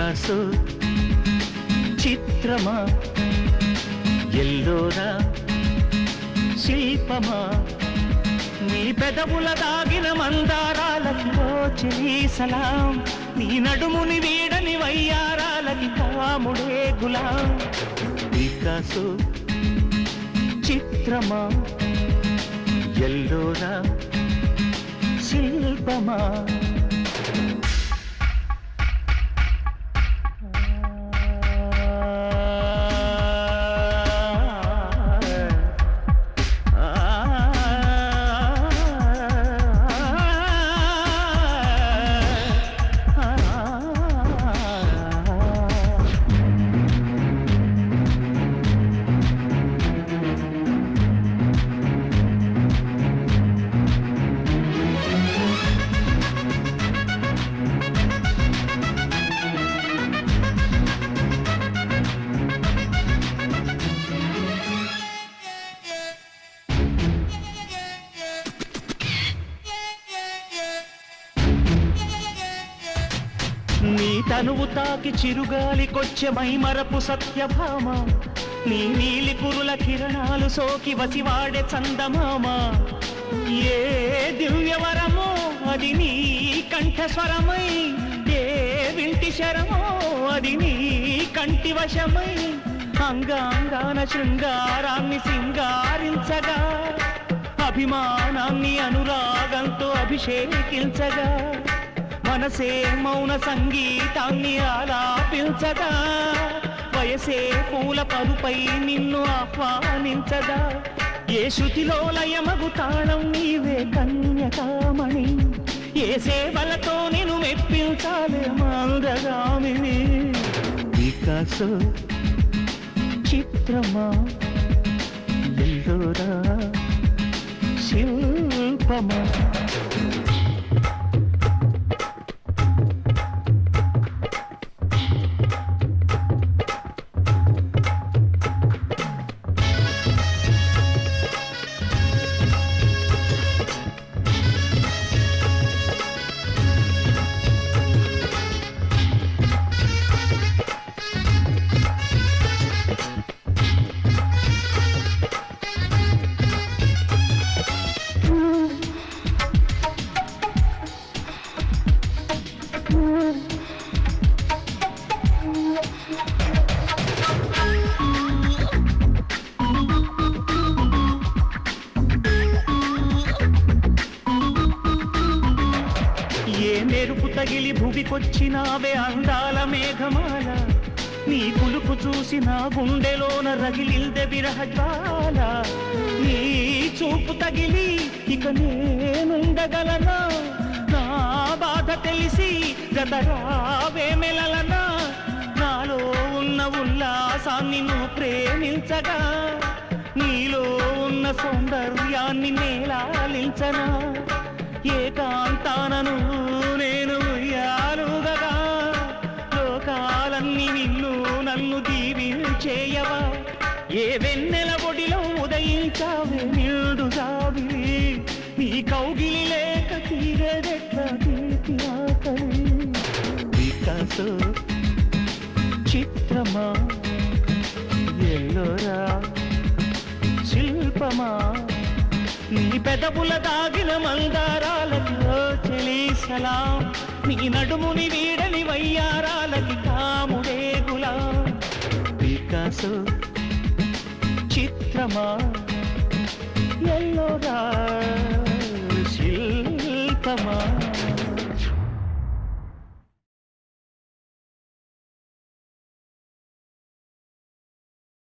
Picasso చిత్రమా Ellora శిల్పమా నీ పెదవుల దాగిన మందారాలకి ఓ చెలి సలాం నీ నడుముని వీడని వయ్యారాలకి కాముడే గులాం పికాసో చిత్రమా ఎల్లోరా శిల్పమా నీ తనువు తాకి చిరుగాలికొచ్చే మైమరపు సత్యభామ నీ నీలి కురుల కిరణాలు సోకి వసివాడే చందమామ ఏ దివ్యవరమో అది నీ కంఠస్వరమై ఏ వింటి శరమో అది నీ కంటి వశమై అంగాంగాన శృంగారాన్ని సింగారించగా అభిమానాన్ని అనురాగంతో అభిషేకించగా మనసే మౌన సంగీతాన్ని ఆలాపించగా వయసే పూల పరుపై నిన్ను ఆహ్వానించగా ఏ శృతిలో లయమగు తాళం నీవే కన్యకామణి ఏ సేవలతో నిన్ను మెప్పించాలే మందగామిని పికాసో చిత్రమా ఎల్లోరా శిల్పమా మెరుపు తగిలి భువికొచ్చినావే అందాల మేఘమాల నీ కులుపు చూసి నా గుండెలోన రగిలిందె విరహజ్వాల నీ చూపు తగిలి ఇక నేనుండగలనా నా బాధ తెలిసి గతరావే మెలలనా నాలో ఉన్న ఉల్లాసాన్ని నువ్వు ప్రేమించగా నీలో ఉన్న సౌందర్యాన్ని నేలాలించనా ఏకాంతానను నేను ఉయ్యాలుగగా లోకాలన్నీ నిన్ను నన్ను దీవించేయవా ఏ వెన్నెల ఒడిలో ఉదయించావే నిండుగావి నీ కౌగిలి లేక తీరేదెట్లా తీపి ఆకలి పికాసో చిత్రమా ఎల్లోరా శిల్పమా నీ పెదవుల దాగిన మందారాలకి ఓ చెలి సలాం నీ నడుముని వీడని వయ్యారాలకి కాముడే గులాం పికాసో చిత్రమా ఎల్లోరా శిల్పమా